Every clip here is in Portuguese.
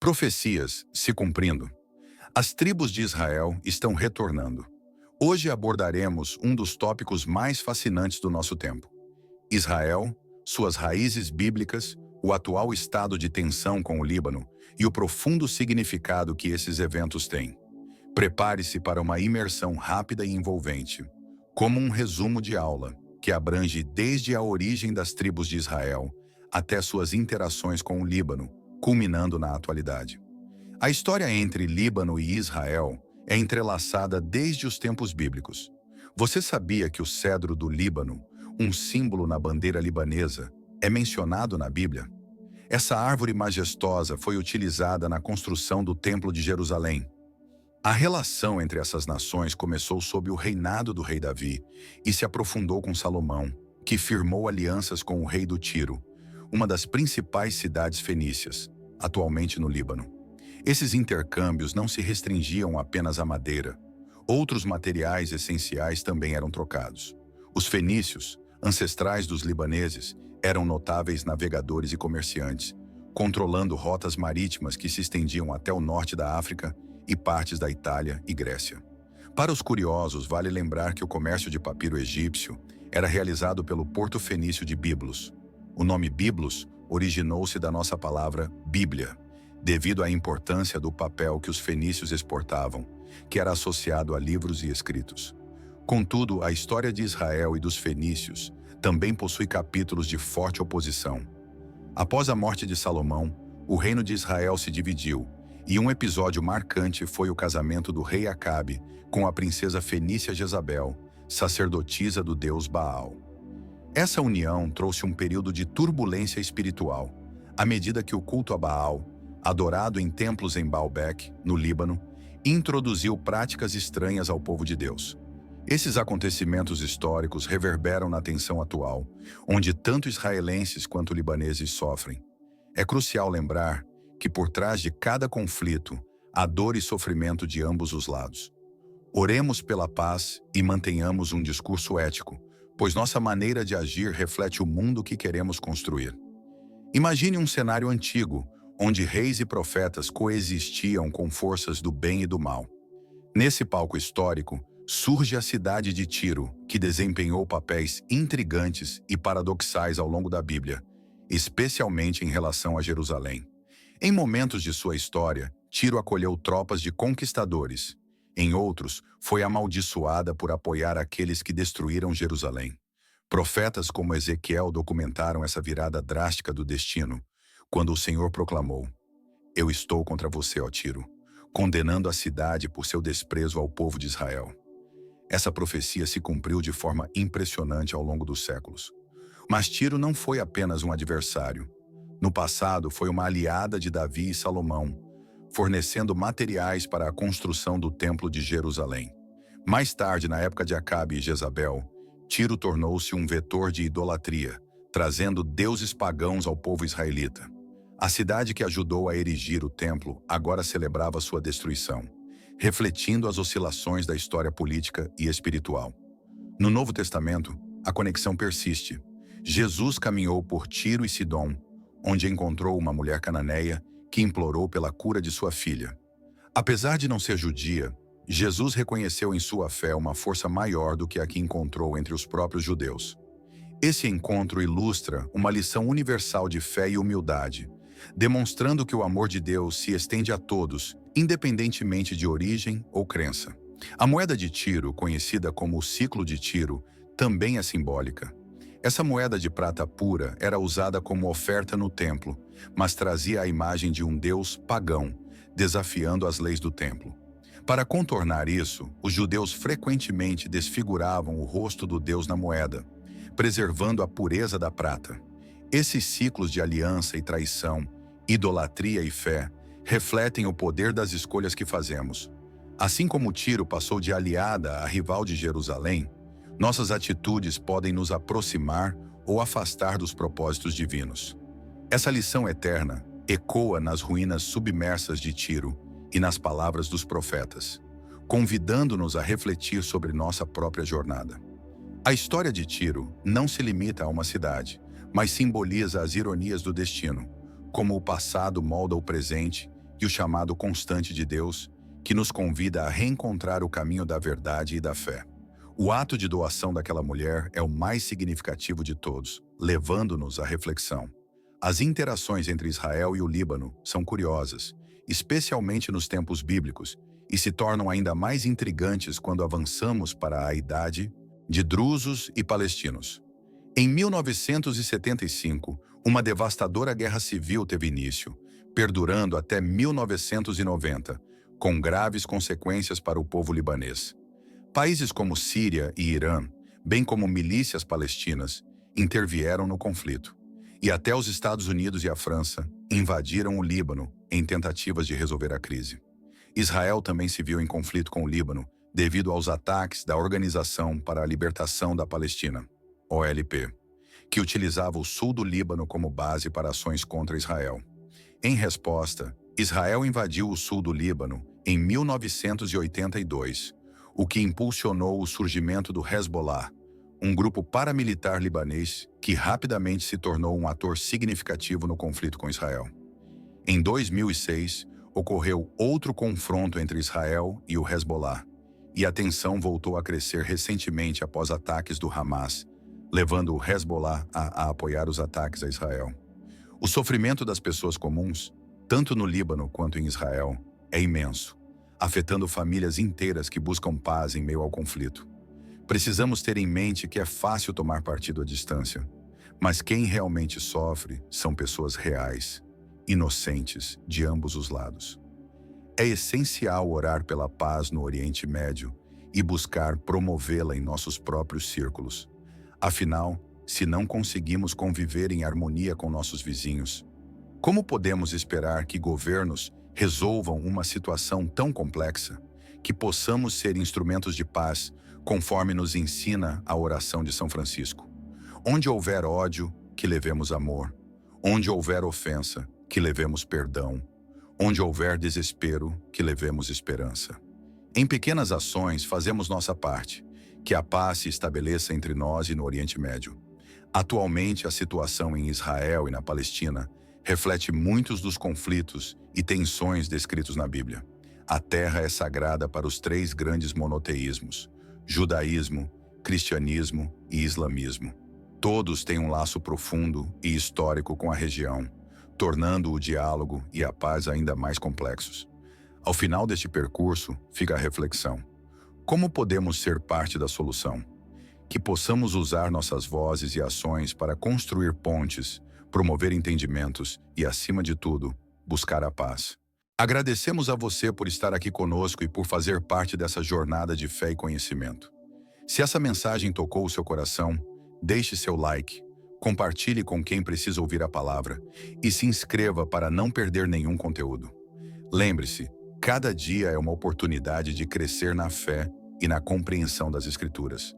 Profecias se cumprindo. As tribos de Israel estão retornando. Hoje abordaremos um dos tópicos mais fascinantes do nosso tempo. Israel, suas raízes bíblicas, o atual estado de tensão com o Líbano e o profundo significado que esses eventos têm. Prepare-se para uma imersão rápida e envolvente, como um resumo de aula, que abrange desde a origem das tribos de Israel até suas interações com o Líbano, culminando na atualidade. A história entre Líbano e Israel é entrelaçada desde os tempos bíblicos. Você sabia que o cedro do Líbano, um símbolo na bandeira libanesa, é mencionado na Bíblia? Essa árvore majestosa foi utilizada na construção do Templo de Jerusalém. A relação entre essas nações começou sob o reinado do rei Davi e se aprofundou com Salomão, que firmou alianças com o rei do Tiro, uma das principais cidades fenícias, atualmente no Líbano. Esses intercâmbios não se restringiam apenas à madeira. Outros materiais essenciais também eram trocados. Os fenícios, ancestrais dos libaneses, eram notáveis navegadores e comerciantes, controlando rotas marítimas que se estendiam até o norte da África e partes da Itália e Grécia. Para os curiosos, vale lembrar que o comércio de papiro egípcio era realizado pelo porto fenício de Biblos. O nome Biblos originou-se da nossa palavra Bíblia, devido à importância do papel que os fenícios exportavam, que era associado a livros e escritos. Contudo, a história de Israel e dos fenícios também possui capítulos de forte oposição. Após a morte de Salomão, o reino de Israel se dividiu, e um episódio marcante foi o casamento do rei Acabe com a princesa fenícia Jezabel, sacerdotisa do deus Baal. Essa união trouxe um período de turbulência espiritual, à medida que o culto a Baal, adorado em templos em Baalbek, no Líbano, introduziu práticas estranhas ao povo de Deus. Esses acontecimentos históricos reverberam na tensão atual, onde tanto israelenses quanto libaneses sofrem. É crucial lembrar que por trás de cada conflito há dor e sofrimento de ambos os lados. Oremos pela paz e mantenhamos um discurso ético, pois nossa maneira de agir reflete o mundo que queremos construir. Imagine um cenário antigo, onde reis e profetas coexistiam com forças do bem e do mal. Nesse palco histórico, surge a cidade de Tiro, que desempenhou papéis intrigantes e paradoxais ao longo da Bíblia, especialmente em relação a Jerusalém. Em momentos de sua história, Tiro acolheu tropas de conquistadores. Em outros, foi amaldiçoada por apoiar aqueles que destruíram Jerusalém. Profetas como Ezequiel documentaram essa virada drástica do destino, quando o Senhor proclamou: "Eu estou contra você, ó Tiro", condenando a cidade por seu desprezo ao povo de Israel. Essa profecia se cumpriu de forma impressionante ao longo dos séculos. Mas Tiro não foi apenas um adversário. No passado, foi uma aliada de Davi e Salomão, fornecendo materiais para a construção do Templo de Jerusalém. Mais tarde, na época de Acabe e Jezabel, Tiro tornou-se um vetor de idolatria, trazendo deuses pagãos ao povo israelita. A cidade que ajudou a erigir o templo agora celebrava sua destruição, refletindo as oscilações da história política e espiritual. No Novo Testamento, a conexão persiste. Jesus caminhou por Tiro e Sidom, onde encontrou uma mulher cananeia que implorou pela cura de sua filha. Apesar de não ser judia, Jesus reconheceu em sua fé uma força maior do que a que encontrou entre os próprios judeus. Esse encontro ilustra uma lição universal de fé e humildade, demonstrando que o amor de Deus se estende a todos, independentemente de origem ou crença. A moeda de Tiro, conhecida como o ciclo de Tiro, também é simbólica. Essa moeda de prata pura era usada como oferta no templo, mas trazia a imagem de um deus pagão, desafiando as leis do templo. Para contornar isso, os judeus frequentemente desfiguravam o rosto do deus na moeda, preservando a pureza da prata. Esses ciclos de aliança e traição, idolatria e fé, refletem o poder das escolhas que fazemos. Assim como Tiro passou de aliada a rival de Jerusalém, nossas atitudes podem nos aproximar ou afastar dos propósitos divinos. Essa lição eterna ecoa nas ruínas submersas de Tiro e nas palavras dos profetas, convidando-nos a refletir sobre nossa própria jornada. A história de Tiro não se limita a uma cidade, mas simboliza as ironias do destino, como o passado molda o presente e o chamado constante de Deus, que nos convida a reencontrar o caminho da verdade e da fé. O ato de doação daquela mulher é o mais significativo de todos, levando-nos à reflexão. As interações entre Israel e o Líbano são curiosas, especialmente nos tempos bíblicos, e se tornam ainda mais intrigantes quando avançamos para a idade de drusos e palestinos. Em 1975, uma devastadora guerra civil teve início, perdurando até 1990, com graves consequências para o povo libanês. Países como Síria e Irã, bem como milícias palestinas, intervieram no conflito. E até os Estados Unidos e a França invadiram o Líbano em tentativas de resolver a crise. Israel também se viu em conflito com o Líbano devido aos ataques da Organização para a Libertação da Palestina, OLP, que utilizava o sul do Líbano como base para ações contra Israel. Em resposta, Israel invadiu o sul do Líbano em 1982, o que impulsionou o surgimento do Hezbollah, um grupo paramilitar libanês que rapidamente se tornou um ator significativo no conflito com Israel. Em 2006, ocorreu outro confronto entre Israel e o Hezbollah, e a tensão voltou a crescer recentemente após ataques do Hamas, levando o Hezbollah a apoiar os ataques a Israel. O sofrimento das pessoas comuns, tanto no Líbano quanto em Israel, é imenso, afetando famílias inteiras que buscam paz em meio ao conflito. Precisamos ter em mente que é fácil tomar partido à distância, mas quem realmente sofre são pessoas reais, inocentes de ambos os lados. É essencial orar pela paz no Oriente Médio e buscar promovê-la em nossos próprios círculos. Afinal, se não conseguimos conviver em harmonia com nossos vizinhos, como podemos esperar que governos resolvam uma situação tão complexa, que possamos ser instrumentos de paz, conforme nos ensina a oração de São Francisco? Onde houver ódio, que levemos amor. Onde houver ofensa, que levemos perdão. Onde houver desespero, que levemos esperança. Em pequenas ações, fazemos nossa parte, que a paz se estabeleça entre nós e no Oriente Médio. Atualmente, a situação em Israel e na Palestina reflete muitos dos conflitos e tensões descritos na Bíblia. A terra é sagrada para os três grandes monoteísmos: judaísmo, cristianismo e islamismo. Todos têm um laço profundo e histórico com a região, tornando o diálogo e a paz ainda mais complexos. Ao final deste percurso, fica a reflexão: como podemos ser parte da solução? Que possamos usar nossas vozes e ações para construir pontes, promover entendimentos e, acima de tudo, buscar a paz. Agradecemos a você por estar aqui conosco e por fazer parte dessa jornada de fé e conhecimento. Se essa mensagem tocou o seu coração, deixe seu like, compartilhe com quem precisa ouvir a palavra e se inscreva para não perder nenhum conteúdo. Lembre-se, cada dia é uma oportunidade de crescer na fé e na compreensão das Escrituras.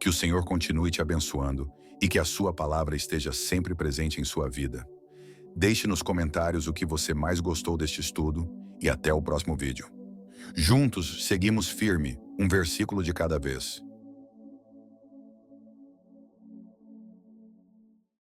Que o Senhor continue te abençoando e que a sua palavra esteja sempre presente em sua vida. Deixe nos comentários o que você mais gostou deste estudo e até o próximo vídeo. Juntos, seguimos firme, um versículo de cada vez.